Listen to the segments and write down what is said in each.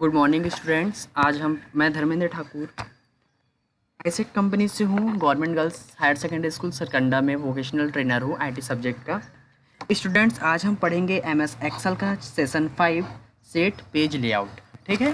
Good morning students. आज मैं Dharmendra Thakur आईसेट company से हूँ। Government girls higher secondary school Sarkanda में वोकेशनल ट्रेनर हूँ आईटी सब्जेक्ट का। स्टूडेंट्स आज हम पढ़ेंगे एमएस एक्सेल का सेशन 5 सेट पेज लेआउट। ठीक है,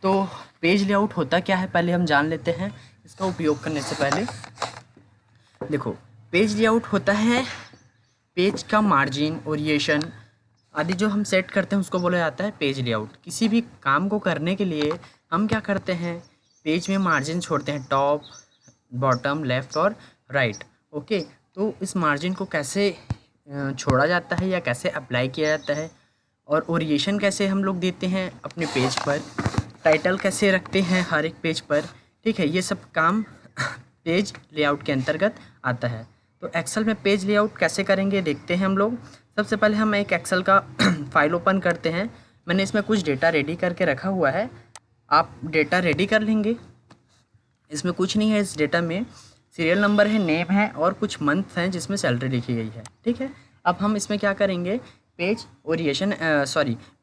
तो पेज लेआउट होता क्या है पहले हम जान लेते हैं। इसका उपयोग करने से पहले देखो, पेज लेआउट होता है पेज का मार्जिन, ओरिएशन आदि जो हम सेट करते हैं उसको बोला जाता है पेज लेआउट। किसी भी काम को करने के लिए हम क्या करते हैं, पेज में मार्जिन छोड़ते हैं, टॉप, बॉटम, लेफ़्ट और राइट। ओके, तो इस मार्जिन को कैसे छोड़ा जाता है या कैसे अप्लाई किया जाता है, और ओरिएशन कैसे हम लोग देते हैं अपने पेज पर, टाइटल कैसे रखते हैं हर एक पेज पर। ठीक है, ये सब काम पेज लेआउट के अंतर्गत आता है। तो एक्सेल में पेज लेआउट कैसे करेंगे देखते हैं हम लोग। सबसे पहले हम एक एक्सेल का फाइल ओपन करते हैं। मैंने इसमें कुछ डेटा रेडी करके रखा हुआ है, आप डेटा रेडी कर लेंगे। इसमें कुछ नहीं है, इस डेटा में सीरियल नंबर है, नेम है और कुछ मंथ हैं जिसमें सैलरी लिखी गई है। ठीक है, अब हम इसमें क्या करेंगे, पेज ओरिएशन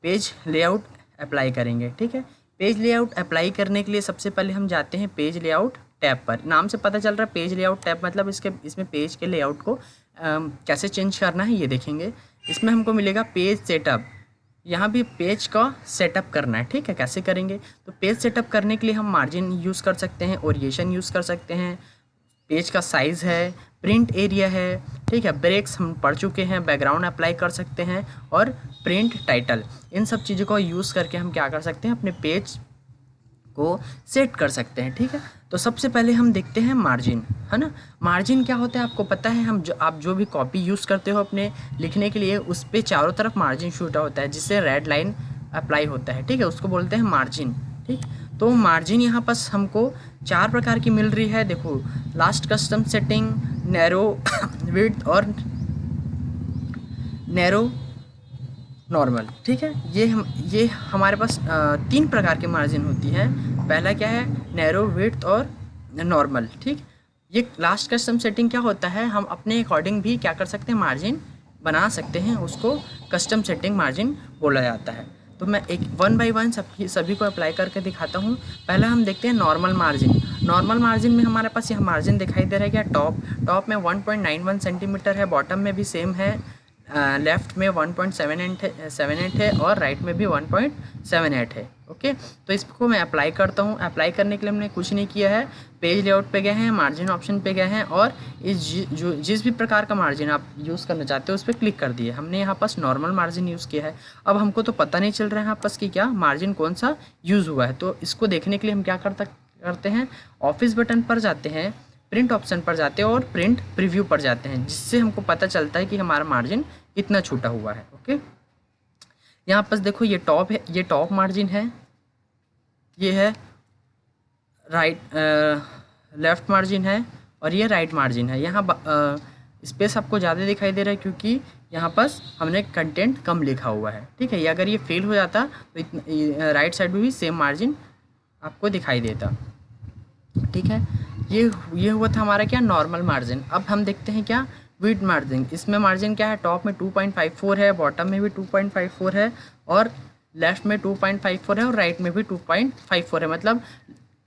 पेज लेआउट अप्लाई करेंगे। ठीक है, पेज लेआउट अप्लाई करने के लिए सबसे पहले हम जाते हैं पेज लेआउट टैब पर। नाम से पता चल रहा है पेज लेआउट टैब मतलब इसमें पेज के लेआउट को कैसे चेंज करना है ये देखेंगे। इसमें हमको मिलेगा पेज सेटअप, यहाँ भी पेज का सेटअप करना है। ठीक है, कैसे करेंगे, तो पेज सेटअप करने के लिए हम मार्जिन यूज़ कर सकते हैं, ओरिएशन यूज़ कर सकते हैं, पेज का साइज़ है, प्रिंट एरिया है। ठीक है, ब्रेक्स हम पढ़ चुके हैं, बैकग्राउंड अप्लाई कर सकते हैं और प्रिंट टाइटल, इन सब चीज़ों को यूज़ करके हम क्या कर सकते हैं, अपने पेज को सेट कर सकते हैं। ठीक है, तो सबसे पहले हम देखते हैं मार्जिन, है ना। मार्जिन क्या होता है आपको पता है, आप जो भी कॉपी यूज़ करते हो अपने लिखने के लिए, उस पर चारों तरफ मार्जिन छूटा होता है जिससे रेड लाइन अप्लाई होता है। ठीक है, उसको बोलते हैं मार्जिन। ठीक, तो मार्जिन यहाँ पास हमको 4 प्रकार की मिल रही है। देखो, last custom setting, narrow width और नैरो नॉर्मल। ठीक है, ये हमारे पास 3 प्रकार के मार्जिन होती है। पहला क्या है, नैरो, विड्थ और नॉर्मल। ठीक, ये लास्ट कस्टम सेटिंग क्या होता है, हम अपने अकॉर्डिंग भी क्या कर सकते हैं, मार्जिन बना सकते हैं, उसको कस्टम सेटिंग मार्जिन बोला जाता है। तो मैं एक 1 बाय 1 सभी को अप्लाई करके दिखाता हूँ। पहला हम देखते हैं नॉर्मल मार्जिन। नॉर्मल मार्जिन में हमारे पास यह मार्जिन दिखाई दे रहा है क्या, टॉप में 1.91 सेंटीमीटर है, बॉटम में भी सेम है, लेफ़्ट में 1.78 है और राइट में भी 1.78 है। ओके, तो इसको मैं अप्लाई करता हूँ। अप्लाई करने के लिए हमने कुछ नहीं किया है, पेज लेआउट पे गए हैं, मार्जिन ऑप्शन पे गए हैं और जिस भी प्रकार का मार्जिन आप यूज़ करना चाहते हो उस पर क्लिक कर दिए। हमने यहाँ पास नॉर्मल मार्जिन यूज़ किया है। अब हमको तो पता नहीं चल रहा है यहाँ पास कि क्या मार्जिन कौन सा यूज़ हुआ है, तो इसको देखने के लिए हम क्या करते हैं, ऑफिस बटन पर जाते हैं, प्रिंट ऑप्शन पर जाते हैं और प्रिंट प्रीव्यू पर जाते हैं, जिससे हमको पता चलता है कि हमारा मार्जिन कितना छूटा हुआ है। ओके, यहाँ पर देखो ये टॉप है, ये टॉप मार्जिन है, ये है राइट लेफ़्ट मार्जिन है और ये राइट मार्जिन है। यहाँ स्पेस आपको ज़्यादा दिखाई दे रहा है क्योंकि यहाँ पास हमने कंटेंट कम लिखा हुआ है। ठीक है, ये अगर ये फेल हो जाता तो राइट साइड में भी सेम मार्जिन आपको दिखाई देता। ठीक है, ये हुआ था हमारा क्या, नॉर्मल मार्जिन। अब हम देखते हैं क्या, विड्थ मार्जिन। इसमें मार्जिन क्या है, टॉप में 2.54 है, बॉटम में भी 2.54 है और लेफ़्ट में 2.54 है और राइट में भी 2.54 है। मतलब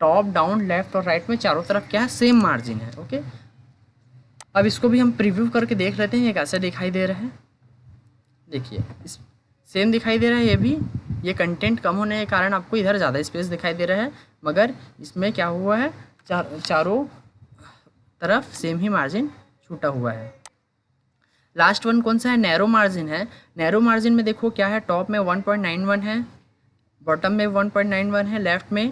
टॉप, डाउन, लेफ़्ट और राइट में चारों तरफ क्या है, सेम मार्जिन है। ओके, अब इसको भी हम प्रीव्यू करके देख लेते हैं ये कैसे दिखाई दे रहा है। देखिए, इस सेम दिखाई दे रहा है, ये कंटेंट कम होने के कारण आपको इधर ज़्यादा स्पेस दिखाई दे रहा है, मगर इसमें क्या हुआ है, चारों तरफ सेम ही मार्जिन छूटा हुआ है। लास्ट वन कौन सा है, नैरो मार्जिन है। नैरो मार्जिन में देखो क्या है, टॉप में 1.91 है, बॉटम में 1.91 है, लेफ़्ट में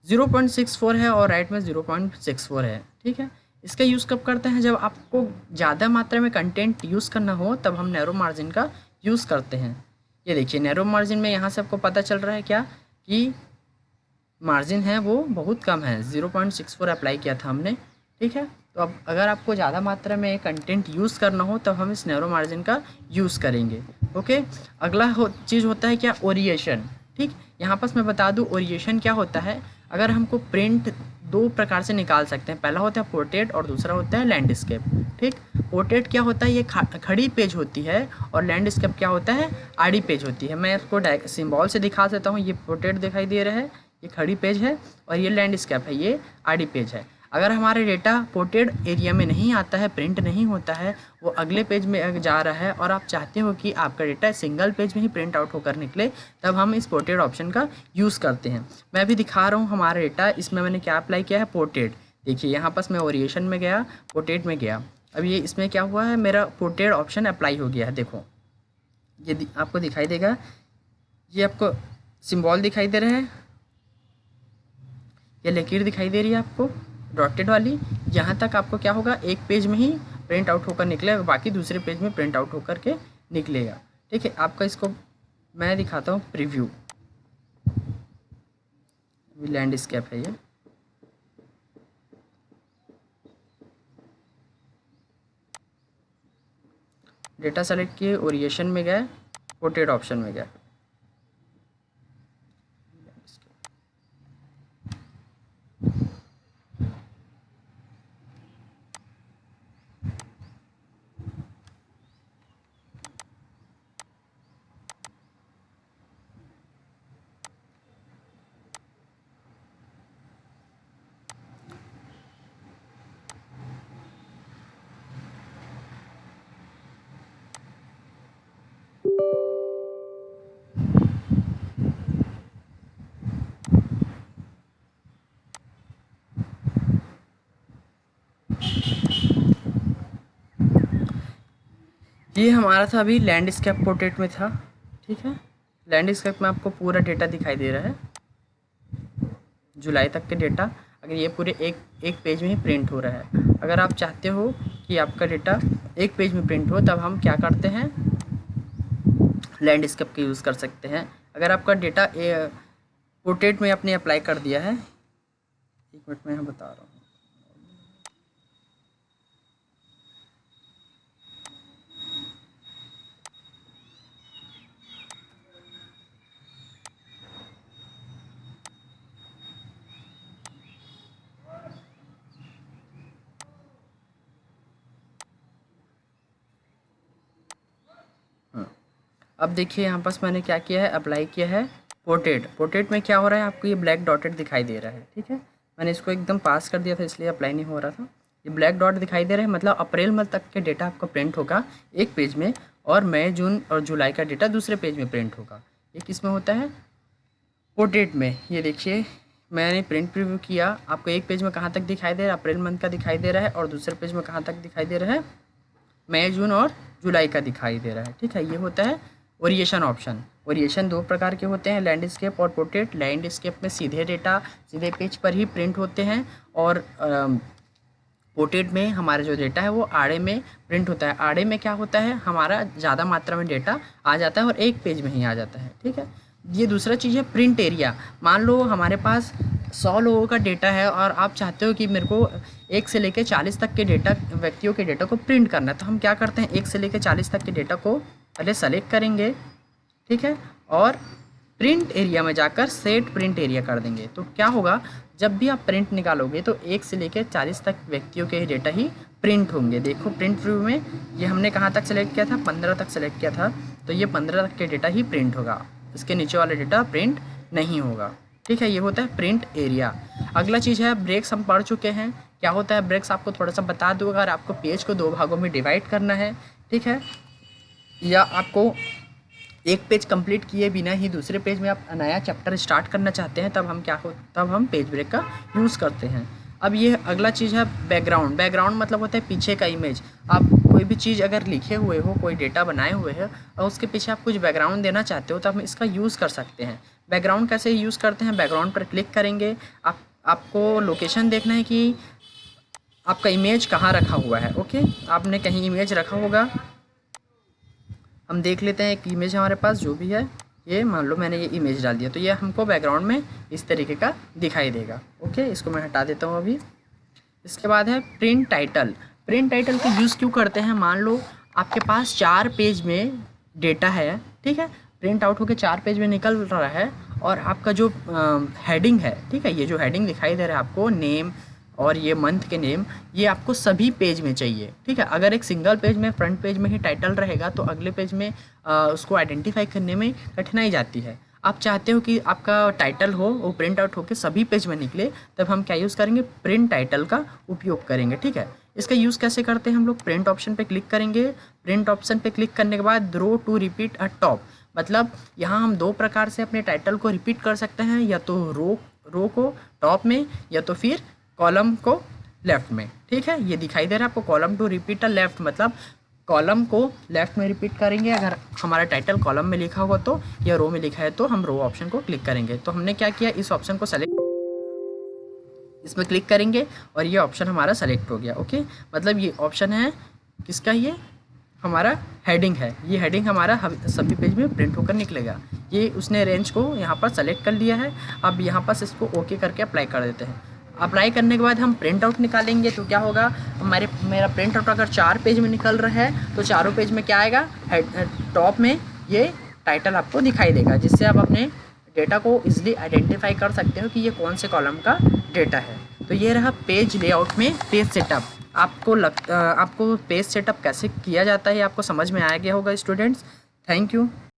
0.64 है और राइट में 0.64 है। ठीक है, इसका यूज़ कब करते हैं, जब आपको ज़्यादा मात्रा में कंटेंट यूज़ करना हो तब हम नैरो मार्जिन का यूज़ करते हैं। ये देखिए, नैरो मार्जिन में यहाँ से आपको पता चल रहा है क्या कि मार्जिन है वो बहुत कम है, 0.64 अप्लाई किया था हमने। ठीक है, तो अब अगर आपको ज़्यादा मात्रा में कंटेंट यूज़ करना हो तब हम इस नैरो मार्जिन का यूज़ करेंगे। ओके, अगला चीज़ होता है क्या, ओरिएशन। ठीक, यहाँ पास मैं बता दूँ ओरिएशन क्या होता है। अगर हमको प्रिंट दो प्रकार से निकाल सकते हैं। पहला होता है पोर्ट्रेट और दूसरा होता है लैंडस्केप। ठीक, पोर्ट्रेट क्या होता है, ये खड़ी पेज होती है, और लैंडस्केप क्या होता है, आड़ी पेज होती है। मैं इसको सिंबल से दिखा देता हूँ। ये पोर्ट्रेट दिखाई दे रहा है, ये खड़ी पेज है, और ये लैंडस्केप है, ये आड़ी पेज है। अगर हमारे डेटा पोर्ट्रेट एरिया में नहीं आता है, प्रिंट नहीं होता है, वो अगले पेज में जा रहा है, और आप चाहते हो कि आपका डेटा सिंगल पेज में ही प्रिंट आउट होकर निकले, तब हम इस पोर्ट्रेट ऑप्शन का यूज़ करते हैं। मैं अभी दिखा रहा हूँ हमारा डेटा, इसमें मैंने क्या अप्लाई किया है, पोर्ट्रेट। देखिए यहाँ पास मैं ओरिएशन में गया, पोर्ट्रेट में गया, अब ये इसमें क्या हुआ है, मेरा पोर्ट्रेट ऑप्शन अप्लाई हो गया है। देखो ये आपको दिखाई देगा, ये आपको सिंबल दिखाई दे रहा है, ये लकीर दिखाई दे रही है आपको डॉटेड वाली। यहाँ तक आपको क्या होगा, एक पेज में ही प्रिंट आउट होकर निकलेगा, बाकी दूसरे पेज में प्रिंट आउट होकर के निकलेगा। ठीक है, आपका इसको मैं दिखाता हूँ प्रीव्यू। लैंडस्केप है ये, डेटा सेलेक्ट किए, ओरिएशन में गए, पोर्ट्रेट ऑप्शन में गए। ये हमारा था अभी लैंडस्केप पोर्ट्रेट में था। ठीक है, लैंडस्केप में आपको पूरा डेटा दिखाई दे रहा है, जुलाई तक के डेटा। अगर ये पूरे एक पेज में ही प्रिंट हो रहा है। अगर आप चाहते हो कि आपका डेटा एक पेज में प्रिंट हो, तब हम क्या करते हैं, लैंडस्केप का यूज़ कर सकते हैं। अगर आपका डेटा पोर्ट्रेट में आपने अप्लाई कर दिया है, एक मिनट में यहाँ बता रहा हूँ। अब देखिए यहाँ पास मैंने क्या किया है, अप्लाई किया है पोर्ट्रेट। पोर्ट्रेट में क्या हो रहा है, आपको ये ब्लैक डॉटेड दिखाई दे रहा है। ठीक है, मैंने इसको एकदम पास कर दिया था, इसलिए अप्लाई नहीं हो रहा था। ये ब्लैक डॉट दिखाई दे रहा है, मतलब अप्रैल मंथ तक के डेटा आपका प्रिंट होगा एक पेज में, और मई जून और जुलाई का डेटा दूसरे पेज में प्रिंट होगा। ये किस में होता है, पोर्ट्रेट में। ये देखिए मैंने प्रिंट प्रीव्यू किया, आपको एक पेज में कहाँ तक दिखाई दे रहा है, अप्रैल मंथ का दिखाई दे रहा है, और दूसरे पेज में कहाँ तक दिखाई दे रहा है, मई जून और जुलाई का दिखाई दे रहा है। ठीक है, ये होता है ओरिएशन ऑप्शन। ओरिएशन दो प्रकार के होते हैं, लैंडस्केप और पोर्ट्रेट। लैंडस्केप में सीधे डेटा सीधे पेज पर ही प्रिंट होते हैं, और पोर्ट्रेट में हमारा जो डेटा है वो आड़े में प्रिंट होता है। आड़े में क्या होता है, हमारा ज़्यादा मात्रा में डेटा आ जाता है और एक पेज में ही आ जाता है। ठीक है, ये दूसरा चीज़ है प्रिंट एरिया। मान लो हमारे पास 100 लोगों का डेटा है, और आप चाहते हो कि मेरे को 1 से लेकर 40 तक के डेटा, व्यक्तियों के डेटा को प्रिंट करना है, तो हम क्या करते हैं, 1 से लेकर 40 तक के डेटा को पहले सेलेक्ट करेंगे। ठीक है, और प्रिंट एरिया में जाकर सेट प्रिंट एरिया कर देंगे। तो क्या होगा, जब भी आप प्रिंट निकालोगे तो 1 से लेकर 40 तक व्यक्तियों के डेटा ही प्रिंट होंगे। देखो प्रिंट व्यू में ये हमने कहाँ तक सेलेक्ट किया था, 15 तक सेलेक्ट किया था, तो ये 15 तक के डेटा ही प्रिंट होगा, इसके नीचे वाला डेटा प्रिंट नहीं होगा। ठीक है, ये होता है प्रिंट एरिया। अगला चीज़ है ब्रेक्स, हम पढ़ चुके हैं। क्या होता है ब्रेक्स, आपको थोड़ा सा बता दूँ। अगर आपको पेज को 2 भागों में डिवाइड करना है, ठीक है, या आपको एक पेज कंप्लीट किए बिना ही दूसरे पेज में आप नया चैप्टर स्टार्ट करना चाहते हैं, तब हम पेज ब्रेक का यूज़ करते हैं। अब ये अगला चीज़ है बैकग्राउंड। बैकग्राउंड मतलब होता है पीछे का इमेज। आप कोई भी चीज़ अगर लिखे हुए हो, कोई डेटा बनाए हुए हैं, और उसके पीछे आप कुछ बैकग्राउंड देना चाहते हो, तो हम इसका यूज़ कर सकते हैं। बैकग्राउंड कैसे यूज़ करते हैं, बैकग्राउंड पर क्लिक करेंगे, आपको लोकेशन देखना है कि आपका इमेज कहाँ रखा हुआ है। ओके, आपने कहीं इमेज रखा होगा, हम देख लेते हैं। एक इमेज हमारे पास जो भी है, ये मान लो मैंने ये इमेज डाल दिया, तो ये हमको बैकग्राउंड में इस तरीके का दिखाई देगा। ओके, इसको मैं हटा देता हूँ अभी। इसके बाद है प्रिंट टाइटल। प्रिंट टाइटल का यूज़ क्यों करते हैं, मान लो आपके पास 4 पेज में डेटा है, ठीक है, प्रिंट आउट होकर 4 पेज में निकल रहा है, और आपका जो हेडिंग है, ठीक है, ये जो हेडिंग दिखाई दे रहा है आपको, नेम और ये मंथ के नेम, ये आपको सभी पेज में चाहिए, ठीक है। अगर एक सिंगल पेज में फ्रंट पेज में ही टाइटल रहेगा तो अगले पेज में उसको आइडेंटिफाई करने में कठिनाई जाती है। आप चाहते हो कि आपका टाइटल हो वो प्रिंट आउट होकर सभी पेज में निकले, तब हम क्या यूज़ करेंगे, प्रिंट टाइटल का उपयोग करेंगे, ठीक है। इसका यूज़ कैसे करते हैं हम लोग, प्रिंट ऑप्शन पे क्लिक करेंगे। प्रिंट ऑप्शन पे क्लिक करने के बाद रो टू रिपीट अ टॉप, मतलब यहाँ हम दो प्रकार से अपने टाइटल को रिपीट कर सकते हैं, या तो रो को टॉप में, या तो फिर कॉलम को लेफ्ट में, ठीक है। ये दिखाई दे रहा है आपको, column to repeat a left, मतलब कॉलम को लेफ्ट में रिपीट करेंगे अगर हमारा टाइटल कॉलम में लिखा होगा तो, या रो में लिखा है तो हम रो ऑप्शन को क्लिक करेंगे। तो हमने क्या किया, इस ऑप्शन को सेलेक्ट, इसमें क्लिक करेंगे और ये ऑप्शन हमारा सेलेक्ट हो गया। ओके, मतलब ये ऑप्शन है किसका, ये हमारा हेडिंग है, ये हेडिंग हमारा सभी पेज में प्रिंट होकर निकलेगा। ये उसने रेंज को यहाँ पर सेलेक्ट कर लिया है। अब यहाँ पर इसको ओके करके अप्लाई कर देते हैं। अप्लाई करने के बाद हम प्रिंट आउट निकालेंगे तो क्या होगा, मेरा प्रिंट आउट अगर 4 पेज में निकल रहा है तो चारों पेज में क्या आएगा, टॉप में ये टाइटल आपको दिखाई देगा, जिससे आप अपने डेटा को ईजिली आइडेंटिफाई कर सकते हो कि ये कौन से कॉलम का डेटा है। तो ये रहा पेज लेआउट में पेज सेटअप। आपको पेज सेटअप कैसे किया जाता है आपको समझ में आ गया होगा स्टूडेंट्स। Thank you.